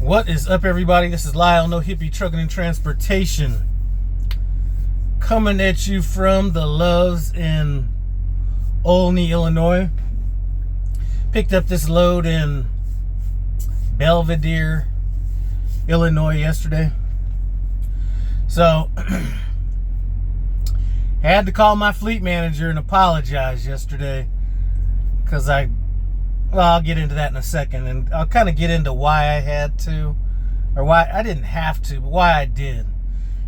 What is up, everybody? This is Lyle, No Hippie Trucking and Transportation, coming at you from the Loves in Olney, Illinois. Picked up this load in Belvedere, Illinois yesterday. So, had to call my fleet manager and apologize yesterday because I'll get into that in a second, and I'll kind of get into why I had to, or why I didn't have to, but why I did.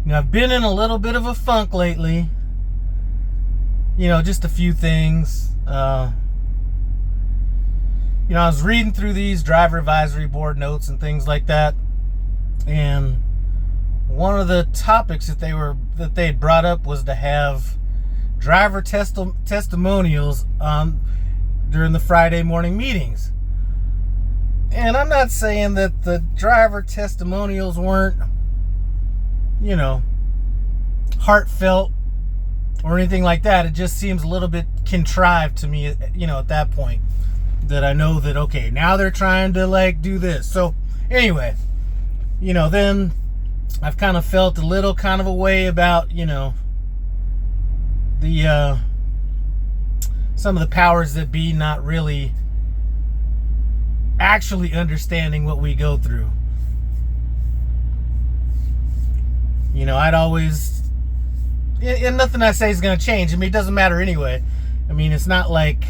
You know, I've been in a little bit of a funk lately. You know, just a few things. I was reading through these driver advisory board notes and things like that, and one of the topics that they had brought up was to have driver testimonials during the Friday morning meetings. And I'm not saying that the driver testimonials weren't, heartfelt or anything like that. It just seems a little bit contrived to me, at that point, that I know that, okay, now they're trying to do this. So anyway, then I've kind of felt a little kind of a way about, some of the powers that be not really actually understanding what we go through. I'd always, and nothing I say is going to change. I mean, it doesn't matter anyway. I mean, it's not like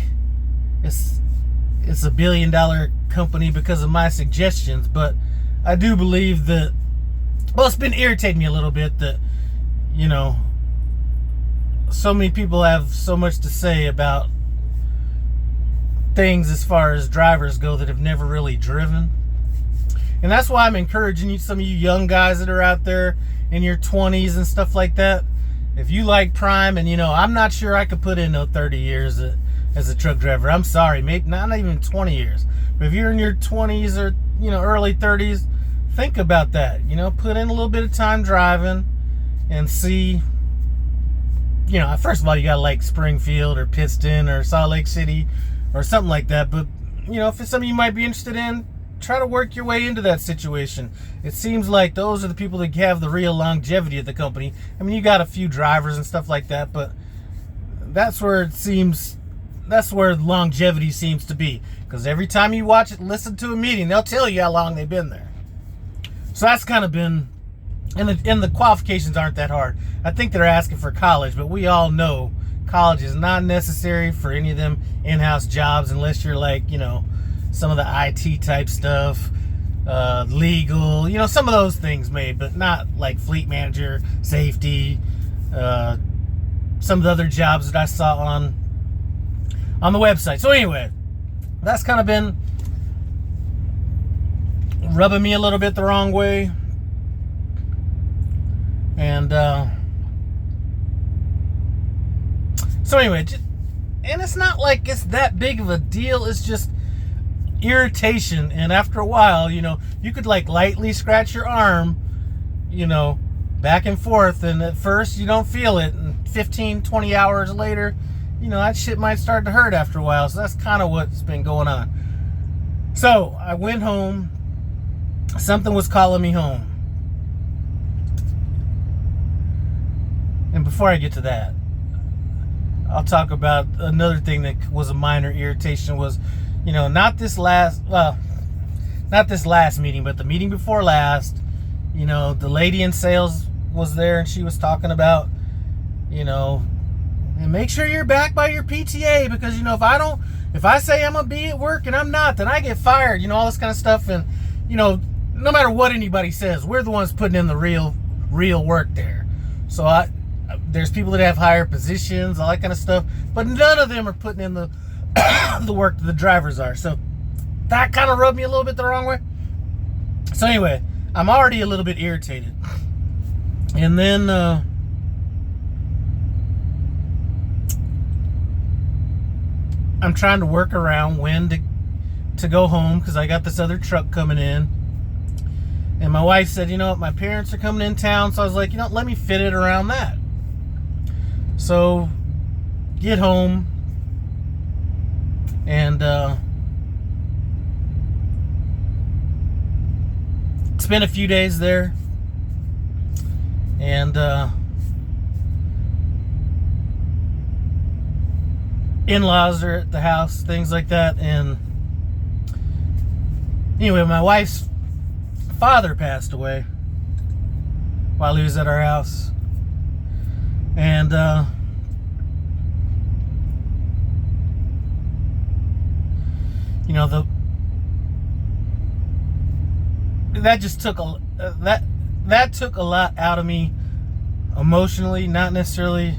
it's a $1 billion company because of my suggestions, but I do believe that, well, it's been irritating me a little bit that, so many people have so much to say about things as far as drivers go that have never really driven. And that's why I'm encouraging some of you young guys that are out there in your 20s and stuff like that. If you like Prime, and I'm not sure I could put in 30 years as a truck driver. I'm sorry, maybe not even 20 years. But if you're in your 20s or early 30s, think about that. Put in a little bit of time driving and see. First of all, you gotta like Springfield or Pittston or Salt Lake City or something like that. But if it's something you might be interested in, try to work your way into that situation. It seems like those are the people that have the real longevity at the company. I mean, you got a few drivers and stuff like that, but that's where longevity seems to be. Because every time you watch it, listen to a meeting, they'll tell you how long they've been there. So that's kind of been, and the qualifications aren't that hard. I think they're asking for college, but we all know college is not necessary for any of them in-house jobs unless you're some of the IT type stuff, legal, some of those things maybe, but not like fleet manager, safety, some of the other jobs that I saw on the website. So anyway, that's kind of been rubbing me a little bit the wrong way. And so anyway, and it's not like it's that big of a deal. It's just irritation. And after a while, you could lightly scratch your arm, back and forth. And at first you don't feel it. And 15, 20 hours later, that shit might start to hurt after a while. So that's kind of what's been going on. So I went home. Something was calling me home. And before I get to that, I'll talk about another thing that was a minor irritation was, not this last meeting, but the meeting before last, the lady in sales was there and she was talking about, and make sure you're back by your PTA because, if I say I'm going to be at work and I'm not, then I get fired, all this kind of stuff. And, no matter what anybody says, we're the ones putting in the real work there. So there's people that have higher positions, all that kind of stuff, but none of them are putting in the the work that the drivers are. So that kind of rubbed me a little bit the wrong way. So anyway, I'm already a little bit irritated. And then I'm trying to work around when to go home because I got this other truck coming in. And my wife said, my parents are coming in town. So I was like, let me fit it around that. So get home and spent a few days there, and in-laws are at the house, things like that. And anyway, my wife's father passed away while he was at our house, and you know, that just took that took a lot out of me emotionally, not necessarily.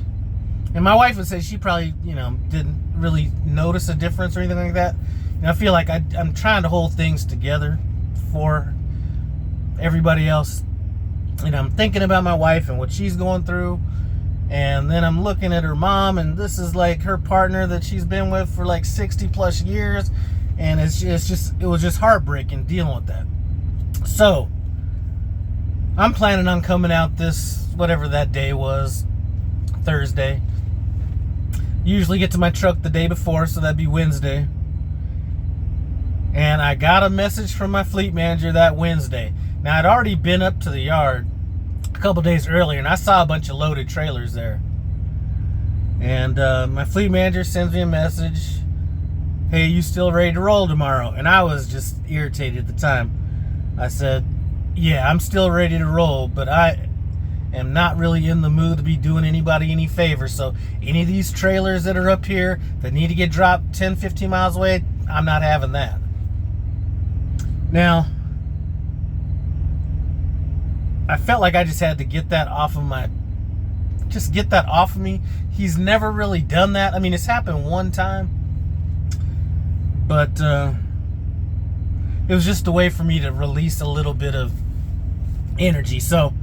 And my wife would say she probably, you know, didn't really notice a difference or anything like that. And I feel like I'm trying to hold things together for everybody else. And I'm thinking about my wife and what she's going through. And then I'm looking at her mom, and this is like her partner that she's been with for like 60 plus years. And it was just heartbreaking dealing with that. So I'm planning on coming out this, whatever that day was, Thursday. Usually get to my truck the day before, so that'd be Wednesday. And I got a message from my fleet manager that Wednesday. Now, I'd already been up to the yard a couple days earlier, and I saw a bunch of loaded trailers there. And my fleet manager sends me a message, "Hey, you still ready to roll tomorrow?" And I was just irritated at the time. I said, "Yeah, I'm still ready to roll, but I am not really in the mood to be doing anybody any favors. So any of these trailers that are up here that need to get dropped 10, 15 miles away, I'm not having that." Now, I felt like I just had to get that off of me. He's never really done that. I mean, it's happened one time, but it was just a way for me to release a little bit of energy. So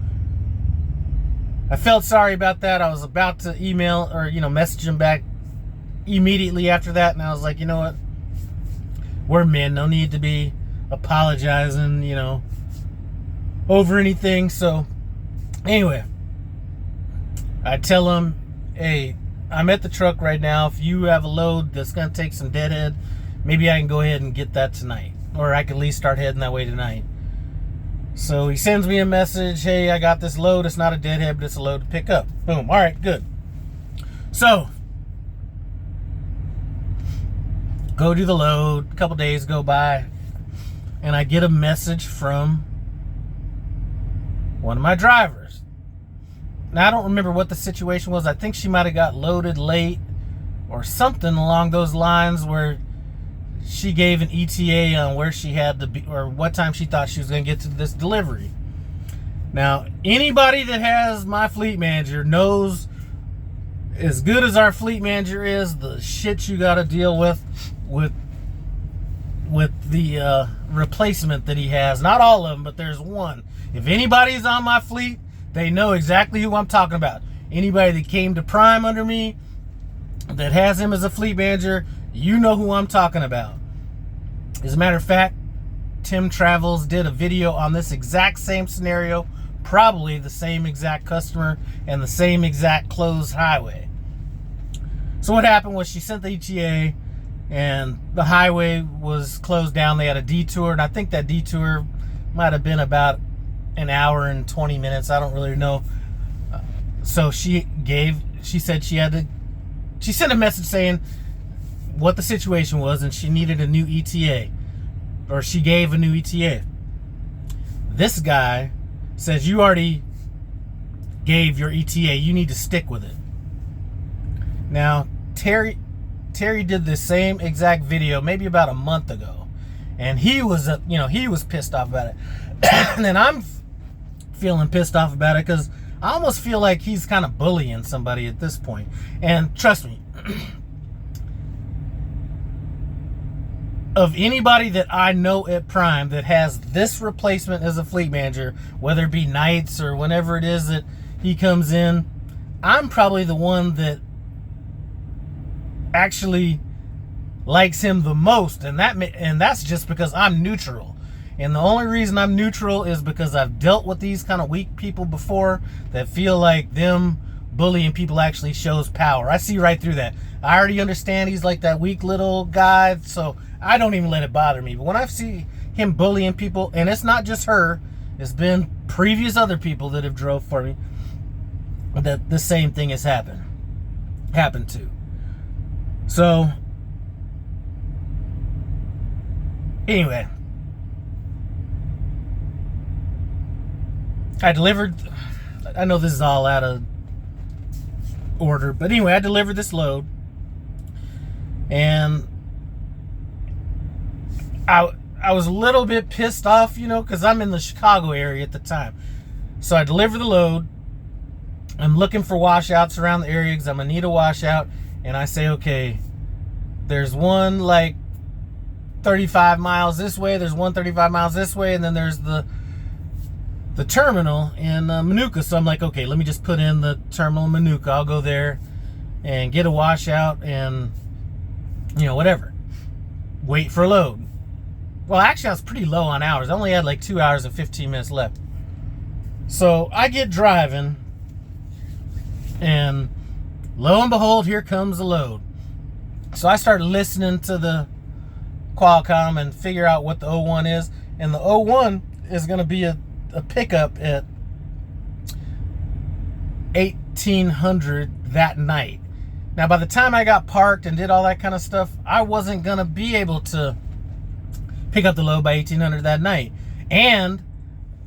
I felt sorry about that. I was about to email or, you know, message him back immediately after that. And I was like, you know what? We're men. No need to be apologizing, you know, over anything. So anyway, I tell him, "Hey, I'm at the truck right now. If you have a load that's going to take some deadhead, maybe I can go ahead and get that tonight. Or I can at least start heading that way tonight." So he sends me a message, "Hey, I got this load. It's not a deadhead, but it's a load to pick up." Boom. All right, good. So go do the load. A couple days go by, and I get a message from one of my drivers. Now, I don't remember what the situation was. I think she might have got loaded late or something along those lines, where she gave an ETA on where she had to be or what time she thought she was going to get to this delivery. Now, anybody that has my fleet manager knows, as good as our fleet manager is, the shit you got to deal with the replacement that he has. Not all of them, but there's one. If anybody's on my fleet, they know exactly who I'm talking about. Anybody that came to Prime under me that has him as a fleet manager, you know who I'm talking about. As a matter of fact, Tim Travels did a video on this exact same scenario, probably the same exact customer and the same exact closed highway. So what happened was, she sent the ETA and the highway was closed down. They had a detour, and I think that detour might have been about an hour and 20 minutes. I don't really know. So she sent a message saying what the situation was, and she needed a new ETA, or she gave a new ETA. This guy says, "You already gave your ETA. You need to stick with it." Now, Terry did the same exact video maybe about a month ago, and he was pissed off about it. And then I'm feeling pissed off about it, because I almost feel like he's kind of bullying somebody at this point. And trust me, of anybody that I know at Prime that has this replacement as a fleet manager, whether it be nights or whenever it is that he comes in, I'm probably the one that actually likes him the most, and that's just because I'm neutral. And the only reason I'm neutral is because I've dealt with these kind of weak people before that feel like them bullying people actually shows power. I see right through that. I already understand he's like that weak little guy, so I don't even let it bother me. But when I see him bullying people, and it's not just her, It's been previous other people that have drove for me that the same thing has happened to. So anyway, I delivered, I know this is all out of order, but anyway, I delivered this load, and I was a little bit pissed off, because I'm in the Chicago area at the time. So I deliver the load. I'm looking for washouts around the area because I'm going to need a washout. And I say, okay, there's one like 35 miles this way. There's one 35 miles this way. And then there's the terminal in Manuka. So I'm like, okay, let me just put in the terminal in Manuka. I'll go there and get a washout and, whatever. Wait for a load. Well, actually, I was pretty low on hours. I only had like 2 hours and 15 minutes left. So I get driving, and lo and behold, here comes the load. So I start listening to the Qualcomm and figure out what the 01 is. And the 01 is going to be a pickup at 1800 that night. Now, by the time I got parked and did all that kind of stuff, I wasn't going to be able to pick up the load by 1800 that night. And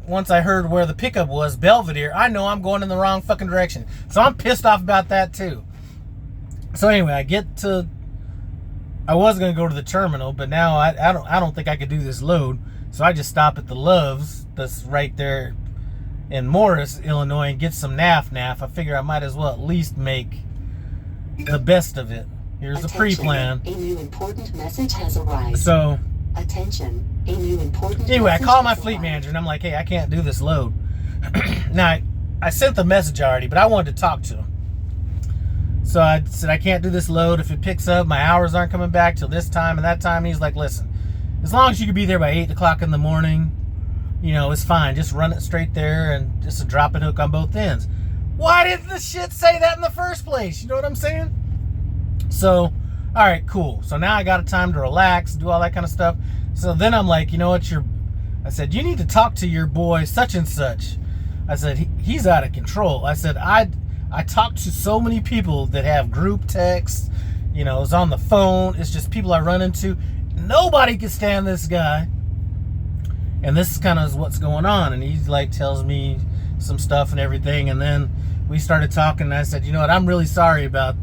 once I heard where the pickup was, Belvedere, I know I'm going in the wrong fucking direction. So I'm pissed off about that too. So anyway, I was going to go to the terminal, but now I don't think I could do this load. So I just stop at the Love's that's right there in Morris, Illinois, and get some NAF. I figure I might as well at least make the best of it. Here's the pre-plan. A new important message has arrived. So attention, a new important anyway, I call my fleet manager and I'm like, hey, I can't do this load. Now, I sent the message already, but I wanted to talk to him. So I said, I can't do this load. If it picks up, my hours aren't coming back till this time and that time. And he's like, listen, as long as you can be there by 8 o'clock in the morning, it's fine. Just run it straight there and just a drop and hook on both ends. Why didn't the shit say that in the first place? You know what I'm saying? So, all right, cool. So now I got a time to relax, do all that kind of stuff. So then I'm like, you know what? I said, you need to talk to your boy such and such. I said, he's out of control. I said, I talked to so many people that have group texts, it's on the phone. It's just people I run into. Nobody can stand this guy. And this is kind of what's going on. And he tells me some stuff and everything. And then we started talking and I said, you know what? I'm really sorry about,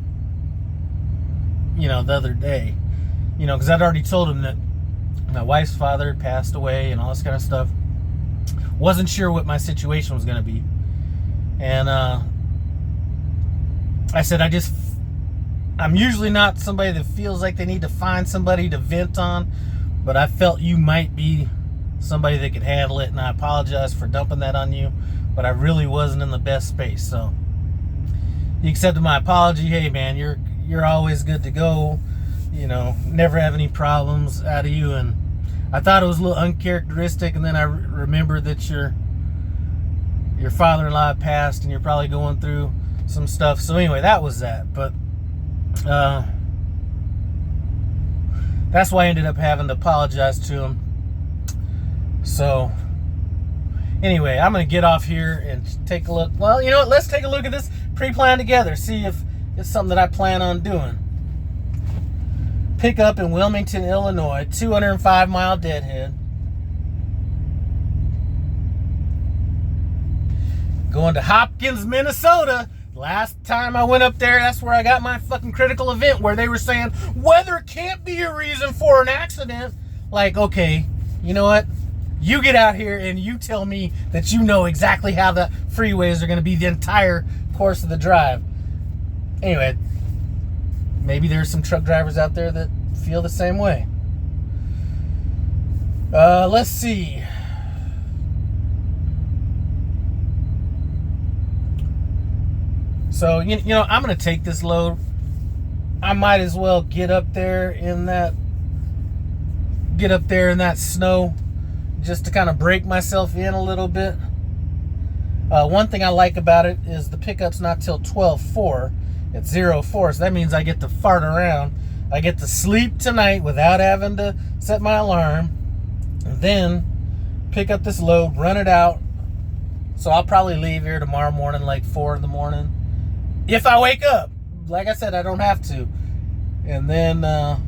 the other day, because I'd already told him that my wife's father had passed away and all this kind of stuff. Wasn't sure what my situation was going to be. And I said, I'm usually not somebody that feels like they need to find somebody to vent on, but I felt you might be somebody that could handle it, and I apologize for dumping that on you, but I really wasn't in the best space. So he accepted my apology. Hey man, you're always good to go, never have any problems out of you. And I thought it was a little uncharacteristic, and then I remembered that your father-in-law passed and you're probably going through some stuff. So anyway, that was that. But that's why I ended up having to apologize to him. So anyway, I'm going to get off here and take a look. Well, you know what? Let's take a look at this pre-plan together. See if it's something that I plan on doing. Pick up in Wilmington, Illinois, 205-mile deadhead. Going to Hopkins, Minnesota. Last time I went up there, that's where I got my fucking critical event where they were saying weather can't be a reason for an accident. Like, okay, you know what? You get out here and you tell me that you know exactly how the freeways are going to be the entire course of the drive. Anyway, maybe there's some truck drivers out there that feel the same way. Let's see. So, you know, I'm going to take this load. I might as well get up there in that snow just to kind of break myself in a little bit. One thing I like about it is the pickup's not till 12:04. It's 04, so that means I get to fart around. I get to sleep tonight without having to set my alarm. And then pick up this load, run it out. So I'll probably leave here tomorrow morning, like 4 in the morning. If I wake up. Like I said, I don't have to. And then, now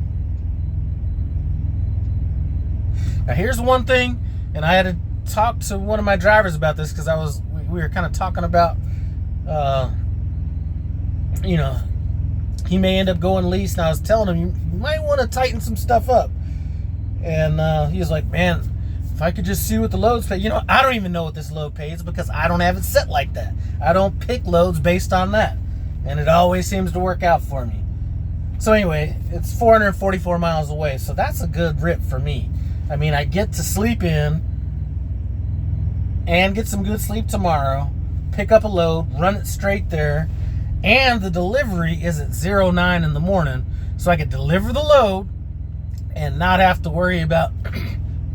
here's one thing, and I had to talk to one of my drivers about this because we were kind of talking about, you know, he may end up going lease, and I was telling him, you might want to tighten some stuff up. And he was like, man, if I could just see what the loads pay. You know, I don't even know what this load pays because I don't have it set like that. I don't pick loads based on that. And it always seems to work out for me. So anyway, it's 444 miles away, so that's a good rip for me. I mean, I get to sleep in and get some good sleep tomorrow, pick up a load, run it straight there, and the delivery is at 09 in the morning, so I could deliver the load and not have to worry about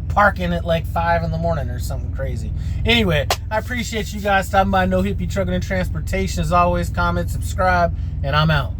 parking at like 5 in the morning or something crazy. Anyway, I appreciate you guys stopping by. No Hippie Trucking and Transportation. As always, comment, subscribe, and I'm out.